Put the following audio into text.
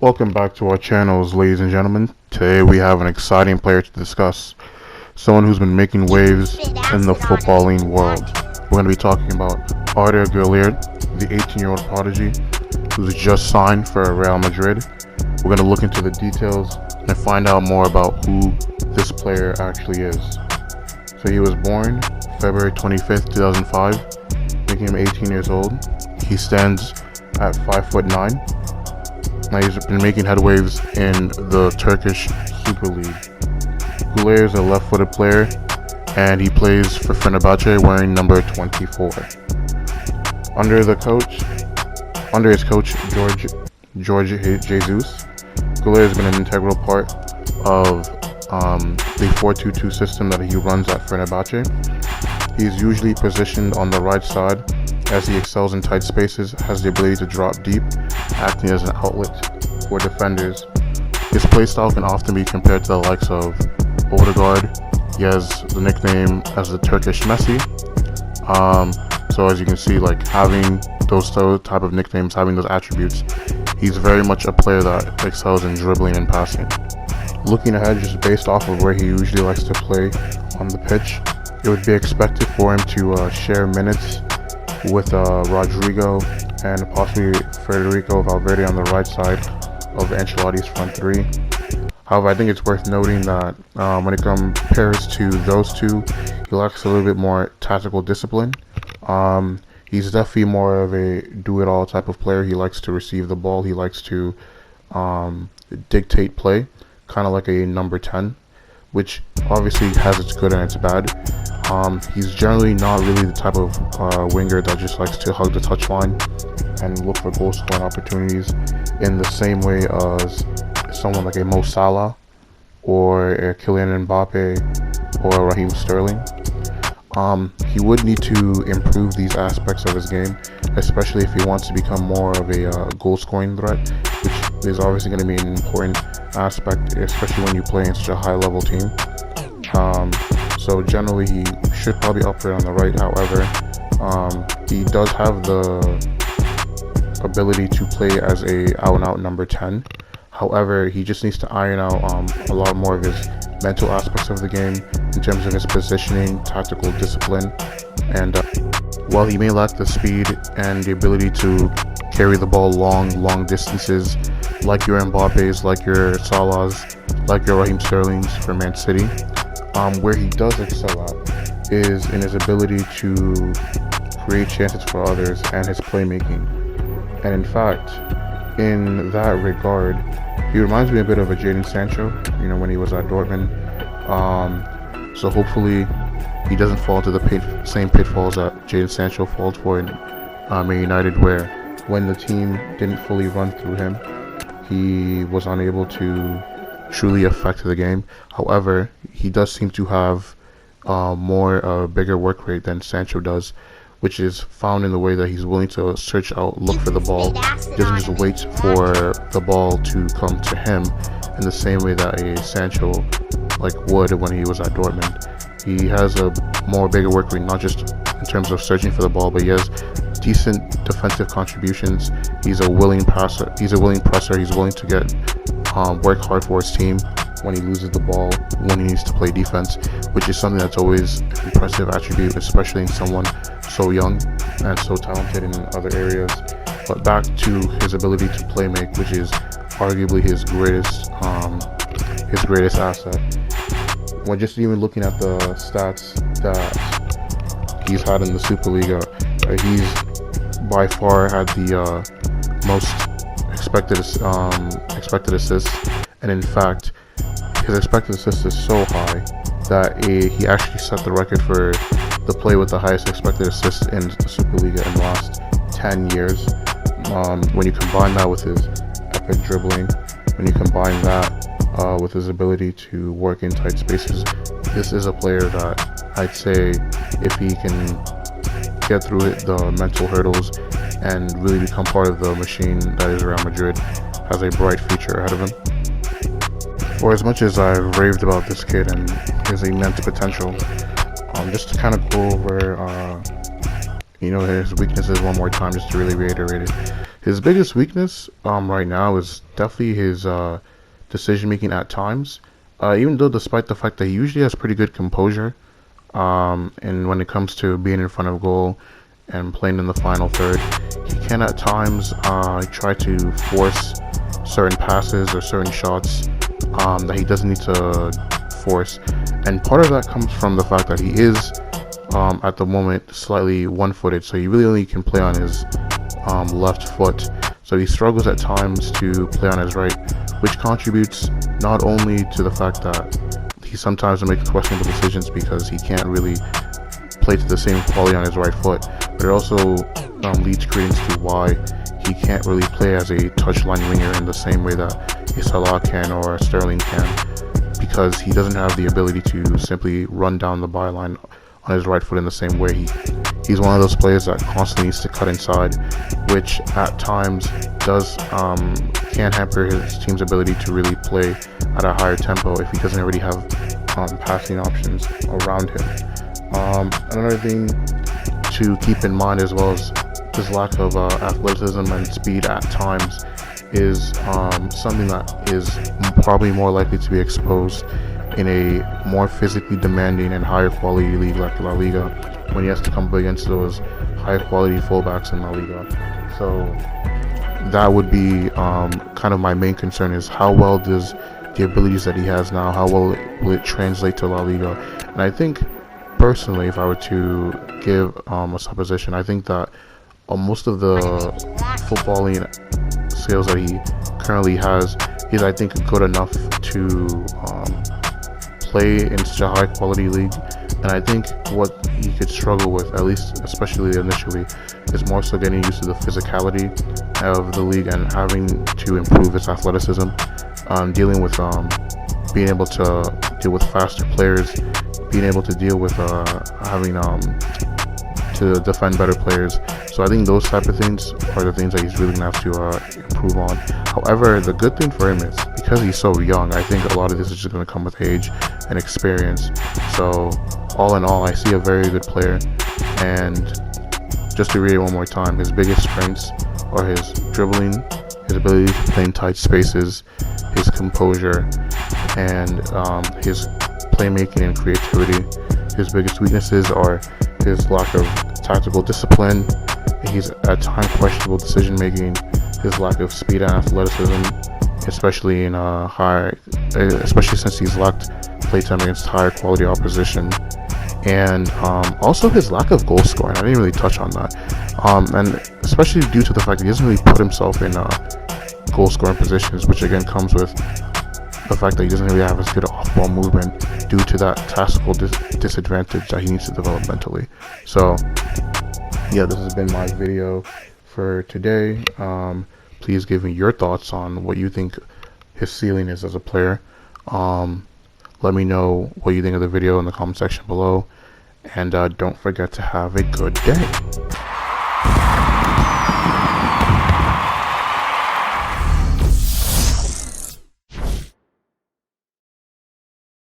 Welcome back to our channels, ladies and gentlemen. Today we have an exciting player to discuss. Someone who's been making waves in the footballing world. We're going to be talking about Arda Güler, the 18-year-old prodigy who's just signed for Real Madrid. We're going to look into the details and find out more about who this player actually is. So he was born February 25th, 2005, making him 18 years old. He stands at 5'9". Now he's been making headwaves in the Turkish Super League. Güler is a left-footed player, and he plays for Fenerbahce wearing number 24. Under his coach George Jesus, Güler has been an integral part of the 4-2-2 system that he runs at Fenerbahce. He is usually positioned on the right side, as he excels in tight spaces, has the ability to drop deep, acting as an outlet for defenders. His playstyle can often be compared to the likes of Odegaard. He has the nickname as the Turkish Messi. So as you can see, like having those type of nicknames, having those attributes, he's very much a player that excels in dribbling and passing. Looking ahead, just based off of where he usually likes to play on the pitch, it would be expected for him to share minutes with Rodrigo and possibly Federico Valverde on the right side of Ancelotti's front three. However, I think it's worth noting that when it compares to those two, he lacks a little bit more tactical discipline. He's definitely more of a do-it-all type of player. He likes to receive the ball. He likes to dictate play, kind of like a number 10, which obviously has its good and its bad. He's generally not really the type of winger that just likes to hug the touchline and look for goal scoring opportunities in the same way as someone like a Mo Salah or a Kylian Mbappe or Raheem Sterling. He would need to improve these aspects of his game, especially if he wants to become more of a goal scoring threat, which is obviously going to be an important aspect, especially when you play in such a high level team. So generally he should probably operate on the right. However, he does have the ability to play as a out-and-out number 10. However, he just needs to iron out a lot more of his mental aspects of the game in terms of his positioning, tactical discipline, and while he may lack the speed and the ability to carry the ball long distances like your Mbappe's, like your Salah's, like your Raheem Sterling's for Man City, where he does excel at is in his ability to create chances for others and his playmaking. And in fact, in that regard, he reminds me a bit of a Jadon Sancho, when he was at Dortmund. So hopefully he doesn't fall into the same pitfalls that Jadon Sancho falls for in Man United, where when the team didn't fully run through him, he was unable to truly affect the game. However, he does seem to have bigger work rate than Sancho does, which is found in the way that he's willing to search out, look for the ball. He doesn't just wait for the ball to come to him in the same way that a Sancho would when he was at Dortmund. He has a bigger work rate, not just in terms of searching for the ball, but he has decent defensive contributions. He's a willing passer. He's willing to get work hard for his team when he loses the ball, when he needs to play defense, which is something that's always an impressive attribute, especially in someone so young and so talented in other areas. But back to his ability to play make, which is arguably his greatest asset. When just even looking at the stats that he's had in the Superliga, he's by far had the most expected assists, and in fact, his expected assists is so high that he actually set the record for the player with the highest expected assists in the Superliga in the last 10 years. When you combine that with his epic dribbling, when you combine that with his ability to work in tight spaces, this is a player that I'd say, if he can get through the mental hurdles and really become part of the machine that is Real Madrid, has a bright future ahead of him. For as much as I've raved about this kid and his immense potential, just to kind of go over his weaknesses one more time, just to really reiterate it. His biggest weakness right now is definitely his decision making at times. Even though, despite the fact that he usually has pretty good composure, and when it comes to being in front of goal and playing in the final third, he can at times try to force certain passes or certain shots that he doesn't need to force. And part of that comes from the fact that he is at the moment slightly one-footed, so he really only can play on his left foot. So he struggles at times to play on his right, which contributes not only to the fact that he sometimes makes questionable decisions because he can't really play to the same quality on his right foot, but it also leads credence to why he can't really play as a touchline winger in the same way that a Salah can or a Sterling can, because he doesn't have the ability to simply run down the byline on his right foot in the same way. He's one of those players that constantly needs to cut inside, which at times can hamper his team's ability to really play at a higher tempo if he doesn't already have passing options around him. Another thing to keep in mind, as well as his lack of athleticism and speed at times, is something that is probably more likely to be exposed in a more physically demanding and higher quality league like La Liga, when he has to come up against those high quality fullbacks in La Liga. So that would be kind of my main concern, is how well does the abilities that he has now, how well will it translate to La Liga? And I think personally, if I were to give a supposition, I think that most of the footballing skills that he currently has is, I think, good enough to play in such a high quality league. And I think what he could struggle with, at least especially initially, is more so getting used to the physicality of the league and having to improve his athleticism, dealing with being able to deal with faster players, being able to deal with having to defend better players. So I think those type of things are the things that he's really gonna have to improve on. However, the good thing for him is, because he's so young, I think a lot of this is just gonna come with age and experience. So all in all, I see a very good player. And just to read it one more time, his biggest strengths are his dribbling, his ability to play in tight spaces, his composure, and his playmaking and creativity. His biggest weaknesses are his lack of tactical discipline, he's at times questionable decision making, his lack of speed and athleticism, especially in especially since he's lacked playtime against higher quality opposition, and also his lack of goal scoring. I didn't really touch on that, and especially due to the fact that he doesn't really put himself in goal scoring positions, which again comes with the fact that he doesn't really have as good off-ball movement due to that tactical disadvantage that he needs to develop mentally. So yeah, this has been my video for today. Please give me your thoughts on what you think his ceiling is as a player. Let me know what you think of the video in the comment section below, and don't forget to have a good day.